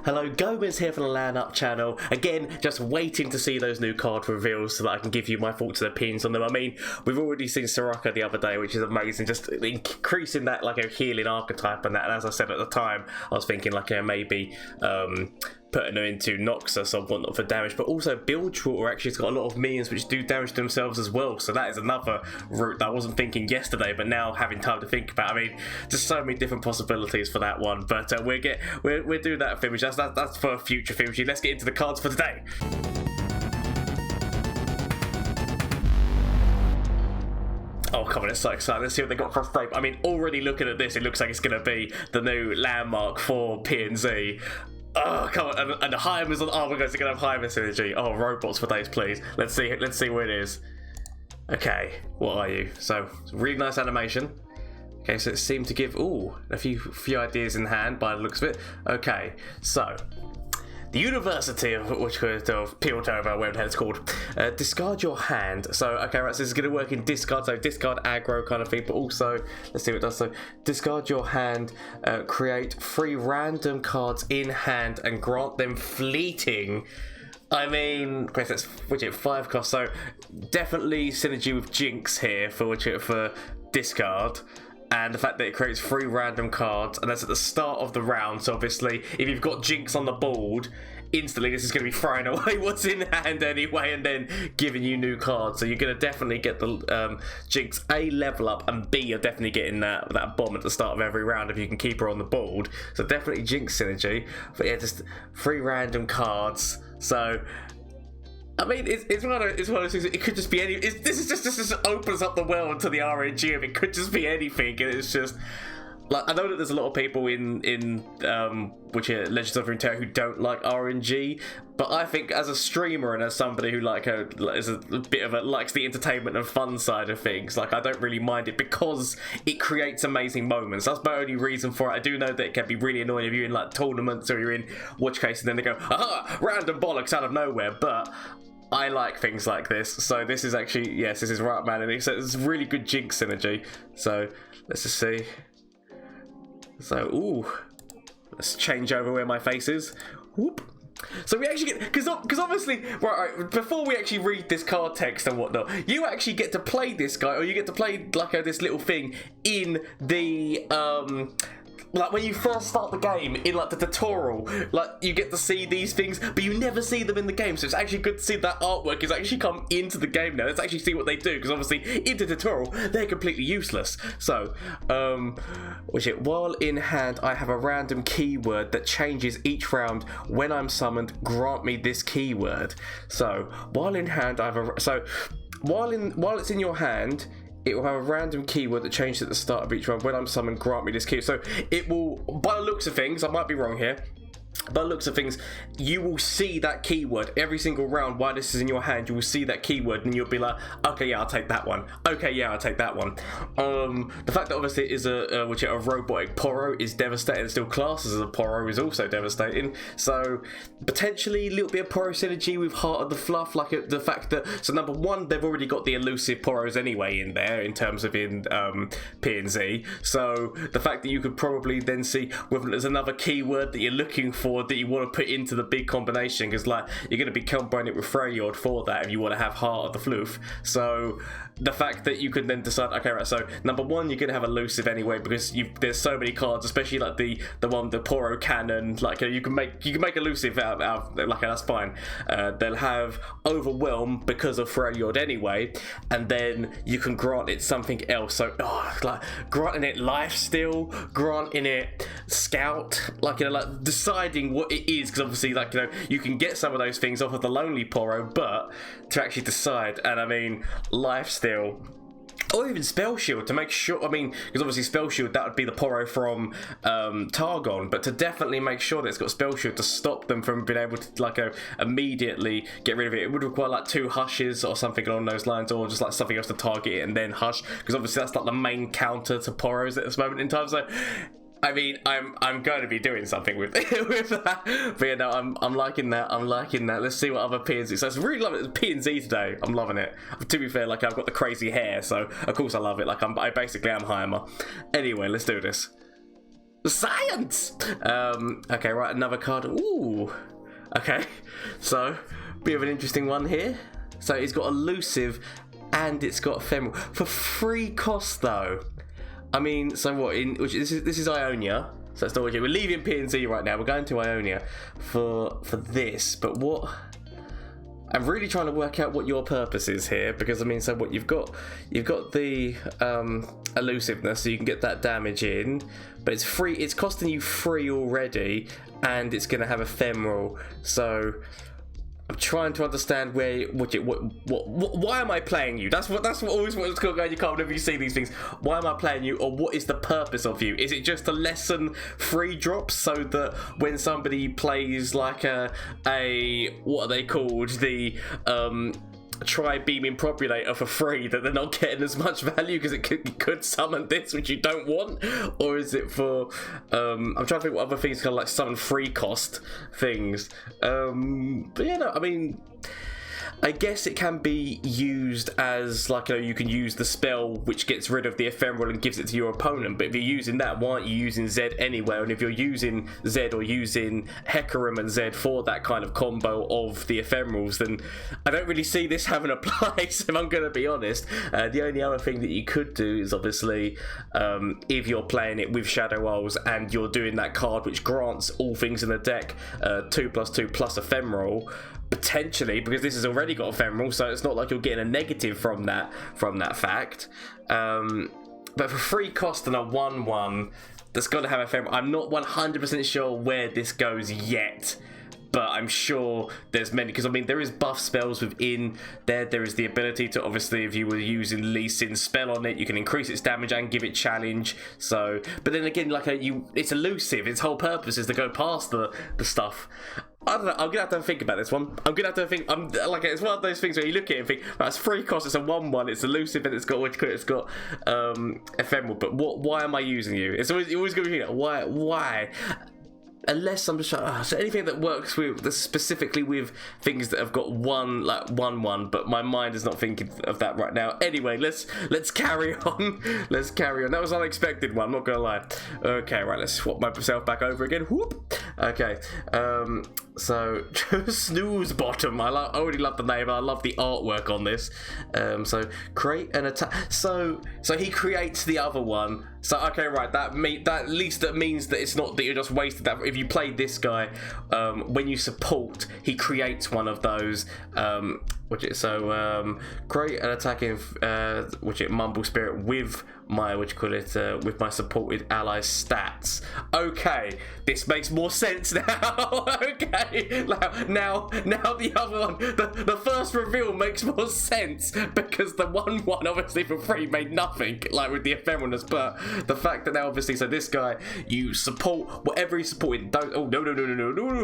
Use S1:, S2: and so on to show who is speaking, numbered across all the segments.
S1: Hello, Gomez here from the LAN Up channel. Again, just waiting to see those new card reveals so that I can give you my thoughts and opinions on them. I mean, we've already seen Soraka the other day, which is amazing, just increasing that like a healing archetype and that. And as I said at the time, I was thinking like maybe putting them into Noxus or whatnot for damage, but also Bilgewater actually has got a lot of minions which do damage to themselves as well, so that is another route that I wasn't thinking yesterday, but now having time to think about. I mean, just so many different possibilities for that one, but we'll do that finish. That's for a future finish. Let's get into the cards for today. Oh, come on, it's so exciting. Let's see what they got for us today. I mean, already looking at this, it looks like it's going to be the new landmark for P&Z. Oh, come on, and Hyman's on. Oh my god, it's gonna have Hyman's synergy. Oh, robots for days, please. Let's see what it is. Okay, what are you? So, really nice animation. Okay, so it seemed to give a few ideas in hand by the looks of it. Okay, so the University of Piltover, whatever it's called. Discard your hand. So, okay, right, so this is going to work in discard, so discard aggro kind of thing, but also, let's see what it does. So, discard your hand, create 3 random cards in hand and grant them fleeting. I mean, that's 5 cost, so definitely synergy with Jinx here for discard. And the fact that it creates 3 random cards, and that's at the start of the round, so obviously, if you've got Jinx on the board, instantly this is going to be throwing away what's in hand anyway, and then giving you new cards, so you're going to definitely get the Jinx A level up, and B, you're definitely getting that bomb at the start of every round if you can keep her on the board, so definitely Jinx synergy, but yeah, just 3 random cards, so I mean, it's one of those things. It could just be any. This just opens up the world to the RNG of it. Could just be anything, and it's just like I know that there's a lot of people in which are Legends of Runeterra who don't like RNG, but I think as a streamer and as somebody who is a bit of likes the entertainment and fun side of things, like I don't really mind it because it creates amazing moments. That's my only reason for it. I do know that it can be really annoying if you're in like tournaments or you're in watch case and then they go, aha, random bollocks out of nowhere, but I like things like this, so this is actually, yes, this is right, man, and it's really good Jinx synergy, so let's just see. So, let's change over where my face is. Whoop. So we actually get, because obviously, right, before we actually read this card text and whatnot, you actually get to play this guy, or you get to play like this little thing in the, like when you first start the game in like the tutorial, like you get to see these things, but you never see them in the game. So it's actually good to see that artwork has actually come into the game now. Let's actually see what they do, because obviously in the tutorial they're completely useless. So, while in hand I have a random keyword that changes each round. When I'm summoned, grant me this keyword. So while in hand I have while it's in your hand, it will have a random keyword that changes at the start of each round. When I'm summoned, grant me this keyword. So it will, by the looks of things, I might be wrong here, by the looks of things, you will see that keyword every single round while this is in your hand. You will see that keyword and you'll be like, okay, yeah, I'll take that one. Okay, yeah, I'll take that one. The fact that obviously it is a robotic Poro is devastating. Still classes as a Poro is also devastating. So potentially a little bit of Poro synergy with Heart of the Fluff, like the fact that, so number one, they've already got the elusive Poros anyway in there in terms of in P&Z. So the fact that you could probably then see whether there's another keyword that you're looking for that you want to put into the big combination, because like you're going to be combining it with Freljord for that if you want to have Heart of the Floof. So the fact that you can then decide, okay, right, so number one, you're going to have elusive anyway, because there's so many cards, especially like the Poro Cannon, like you can make elusive out like that's fine. They'll have Overwhelm because of Freljord anyway, and then you can grant it something else. So like granting it Lifesteal, granting it Scout, like like deciding what it is, because obviously like you can get some of those things off of the Lonely Poro, but to actually decide, and I mean Lifesteal or even Spell Shield to make sure, I mean, because obviously Spell Shield, that would be the Poro from Targon, but to definitely make sure that it's got Spell Shield to stop them from being able to like immediately get rid of it. It would require like 2 hushes or something along those lines, or just like something else to target it and then hush, because obviously that's like the main counter to Poros at this moment in time. So I mean, I'm going to be doing something with that. But yeah, no, I'm liking that. I'm liking that. Let's see what other P&Z. So it's really loving it. P&Z today. I'm loving it. To be fair, like I've got the crazy hair, so of course I love it. Like I basically am Heimer. Anyway, let's do this. Science! Okay, right, another card. Ooh. Okay, so, bit of an interesting one here. So it's got elusive and it's got ephemeral. For free cost though. I mean, so what, this is Ionia. So that's not what we're leaving PNC right now. We're going to Ionia for this. But what... I'm really trying to work out what your purpose is here, because I mean, so what you've got the elusiveness, so you can get that damage in, but it's free. It's costing you free already, and it's going to have ephemeral. So I'm trying to understand why am I playing you? That's always what's going on. You can't whenever you see these things. Why am I playing you, or what is the purpose of you? Is it just to lessen free drops so that when somebody plays like a what are they called, the tri-beaming propulator for free, that they're not getting as much value because it could summon this, which you don't want? Or is it for I'm trying to think what other things kind of like summon free cost things. But yeah, no, I mean, I guess it can be used as like you can use the spell which gets rid of the ephemeral and gives it to your opponent. But if you're using that, why aren't you using Zed anyway? And if you're using Zed or using Hecarim and Zed for that kind of combo of the ephemerals, then I don't really see this having a place, if I'm going to be honest. The only other thing that you could do is obviously if you're playing it with Shadow Isles and you're doing that card which grants all things in the deck 2+2+ ephemeral, potentially, because this has already got ephemeral, so it's not like you're getting a negative from that fact. But for free cost and a 1/1 that's got to have ephemeral, I'm not 100% sure where this goes yet, but I'm sure there's many, because I mean there is buff spells within there. There is the ability to, obviously, if you were using Lee Sin's spell on it, you can increase its damage and give it challenge. So, but then again, like it's elusive. Its whole purpose is to go past the stuff. I don't know, I'm gonna have to think about this one. I'm gonna have to think. I'm like, it's one of those things where you look at it and think, right, it's free cost, it's a 1/1, it's elusive, and it's got ephemeral. But why am I using you? It's always gonna be like, why? Unless I'm just trying, so anything that works with specifically with things that have got 1/1, but my mind is not thinking of that right now. Anyway, let's carry on. Let's carry on. That was an unexpected one, I'm not gonna lie. Okay, right, let's swap myself back over again. Whoop. Okay, so Snoozebottom. I already love the name, and I love the artwork on this. So create an attack. So he creates the other one. So okay, right. That at least that means that it's not that you're just wasted that. If you play this guy, when you support, he creates one of those. Create an attacking Mumblesprite with my with my supported ally stats. Okay, this makes more sense now. Okay, now the other one, the first reveal makes more sense, because the 1/1 obviously for free made nothing, like with the ephemeralness, but the fact that now obviously, so this guy, you support whatever he's supporting. Don't, oh no,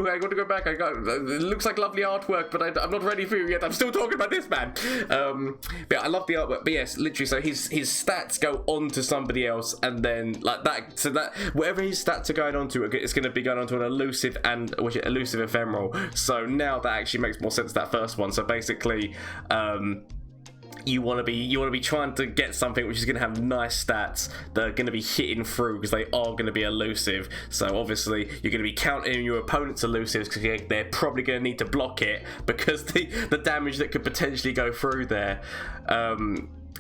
S1: I got to go back. It looks like lovely artwork, but I'm not ready for you yet. I'm still talking about this, man. But I love the artwork. But yes, literally, so his stats go on to somebody else, and then like that, so that whatever his stats are going on to, it's going to be going on to an elusive and elusive ephemeral. So now that actually makes more sense, that first one. So basically, you want to be trying to get something which is going to have nice stats that are going to be hitting through, because they are going to be elusive. So obviously you're going to be counting your opponent's elusives, because they're probably going to need to block it, because the damage that could potentially go through there.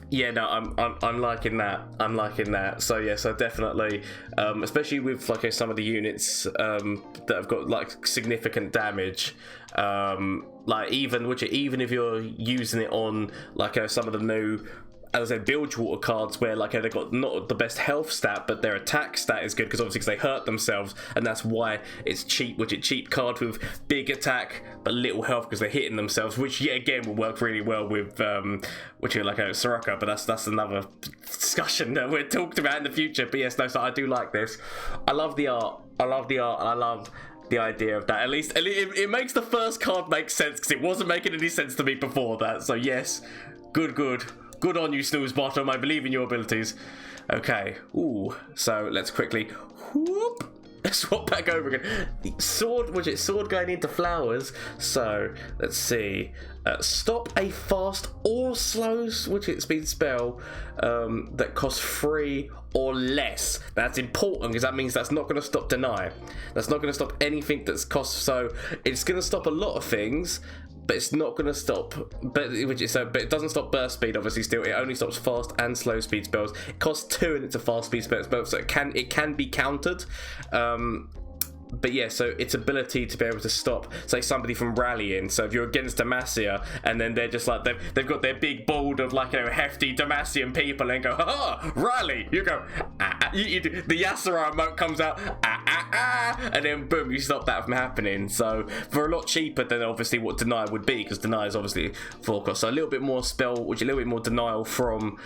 S1: Yeah, no, I'm liking that. I'm liking that. So yeah, so definitely, especially with like some of the units that have got like significant damage. Like even if you're using it on like some of the new, as I said, Bilgewater cards, where like they've got not the best health stat, but their attack stat is good, because obviously they hurt themselves, and that's why it's cheap. Cheap card with big attack but little health, because they're hitting themselves, which yet again will work really well with like a Soraka. But that's another discussion that we're talked about in the future. But yes, no, so I do like this. I love the art, and I love the idea of that. At least it makes the first card make sense, because it wasn't making any sense to me before that. So yes, good on you, Snoozebottom. I believe in your abilities. Okay. Ooh. So let's quickly whoop. swap back over again. The sword, which is sword going into flowers. So let's see. Stop a fast or slow speed spell that costs 3 or less. That's important because that means that's not going to stop deny. That's not going to stop anything that's cost. So it's going to stop a lot of things, but it's not going to stop. But it doesn't stop burst speed. Obviously, still it only stops fast and slow speed spells. It costs 2 and it's a fast speed spell, so it can be countered. But yeah, so its ability to be able to stop, say, somebody from rallying. So if you're against Demacia and then they're just like, they've got their big board of like, hefty Demacian people and go, ha, rally. You go, you do, the Yasura emote comes out, and then boom, you stop that from happening. So for a lot cheaper than obviously what Deny would be, because Deny is obviously 4 cost. So a little bit more spell, which a little bit more denial from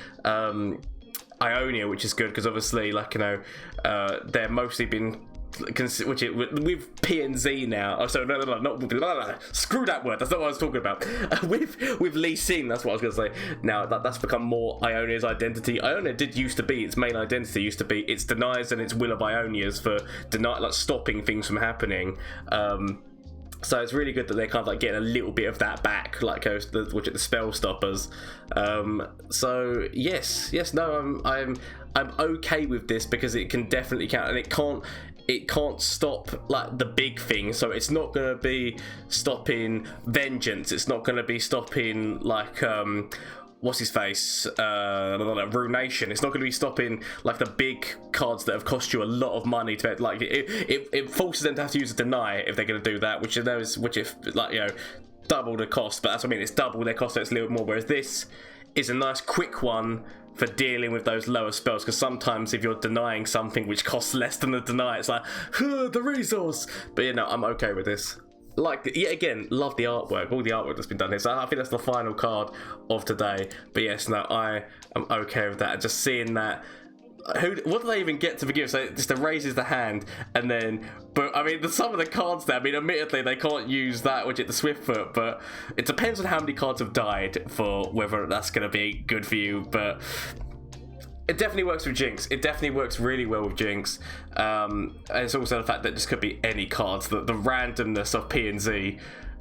S1: Ionia, which is good because obviously, like, they're mostly been with PNZ now. Oh, so not screw that word. That's not what I was talking about. with Lee Sin, that's what I was going to say. Now that's become more Ionia's identity. Ionia did used to be its main identity. Used to be its denies and its will of Ionia's for stopping things from happening. So it's really good that they're kind of like getting a little bit of that back, like the spell stoppers. So yes, no, I'm okay with this because it can definitely count, and it can't stop like the big thing. So it's not going to be stopping Vengeance. It's not going to be stopping like what's his face, Runation. It's not going to be stopping like the big cards that have cost you a lot of money to like. It forces them to have to use a deny if they're going to do that, which if like double the cost. But that's what I mean. It's double their cost, so it's a little bit more. Whereas this is a nice quick one for dealing with those lower spells, because sometimes if you're denying something which costs less than the deny, it's like the resource. But I'm okay with this. Like, yet again, love the artwork, all the artwork that's been done here. So I think that's the final card of today. But yes, no, I am okay with that. And just seeing that, what do they even get to begin with? So it just raises the hand, and then, but I mean, some of the cards there, I mean, admittedly, they can't use that, which is the Swiftfoot, but it depends on how many cards have died for whether that's going to be good for you. But it definitely works with Jinx. It definitely works really well with Jinx. And it's also the fact that this could be any cards. The randomness of P and Z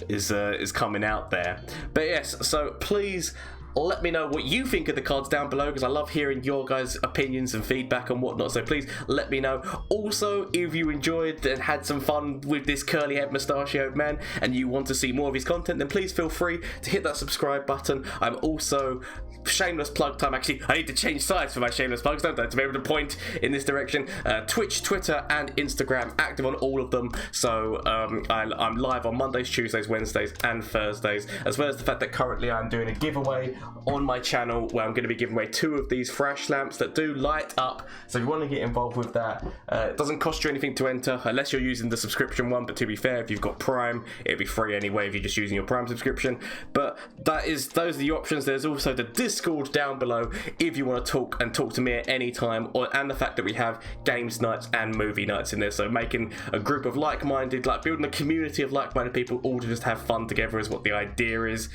S1: is coming out there. But yes, so please let me know what you think of the cards down below, because I love hearing your guys' opinions and feedback and whatnot. So please let me know. Also, if you enjoyed and had some fun with this curly head mustachioed man and you want to see more of his content, then please feel free to hit that subscribe button. I'm also shameless plug time. Actually, I need to change sides for my shameless plugs, don't I, to be able to point in this direction. Twitch, Twitter, and Instagram, active on all of them. So I'm live on Mondays, Tuesdays, Wednesdays, and Thursdays, as well as the fact that currently I'm doing a giveaway on my channel where I'm going to be giving away 2 of these flash lamps that do light up. So if you want to get involved with that, it doesn't cost you anything to enter unless you're using the subscription one. But to be fair, if you've got Prime, it'll be free anyway if you're just using your Prime subscription. But those are the options. There's also the Discord down below if you want to talk to me at any time, and the fact that we have games nights and movie nights in there. So making a group of like-minded, like building a community of like-minded people all to just have fun together is what the idea is.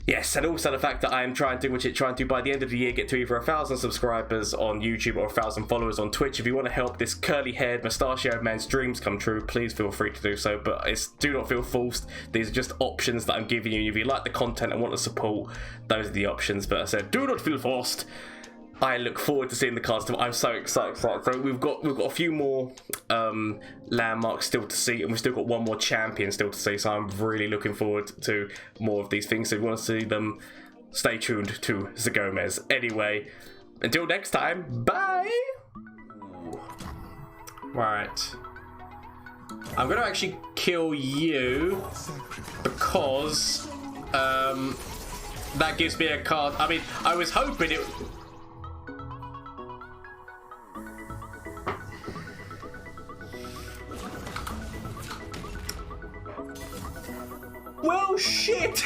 S1: Yes, and also the fact that I am trying to, by the end of the year, get to either 1,000 subscribers on YouTube or 1,000 followers on Twitch. If you want to help this curly-haired, mustachioed man's dreams come true, please feel free to do so. But do not feel forced. These are just options that I'm giving you. If you like the content and want to support, those are the options. But I said, do not feel forced. I look forward to seeing the cards. I'm so excited for it. So we've got a few more landmarks still to see, and we've still got one more champion still to see. So I'm really looking forward to more of these things. So if you want to see them, stay tuned to Zagomez. Anyway, until next time, bye. Right, I'm gonna actually kill you because that gives me a card. I mean, I was hoping it. Well, shit!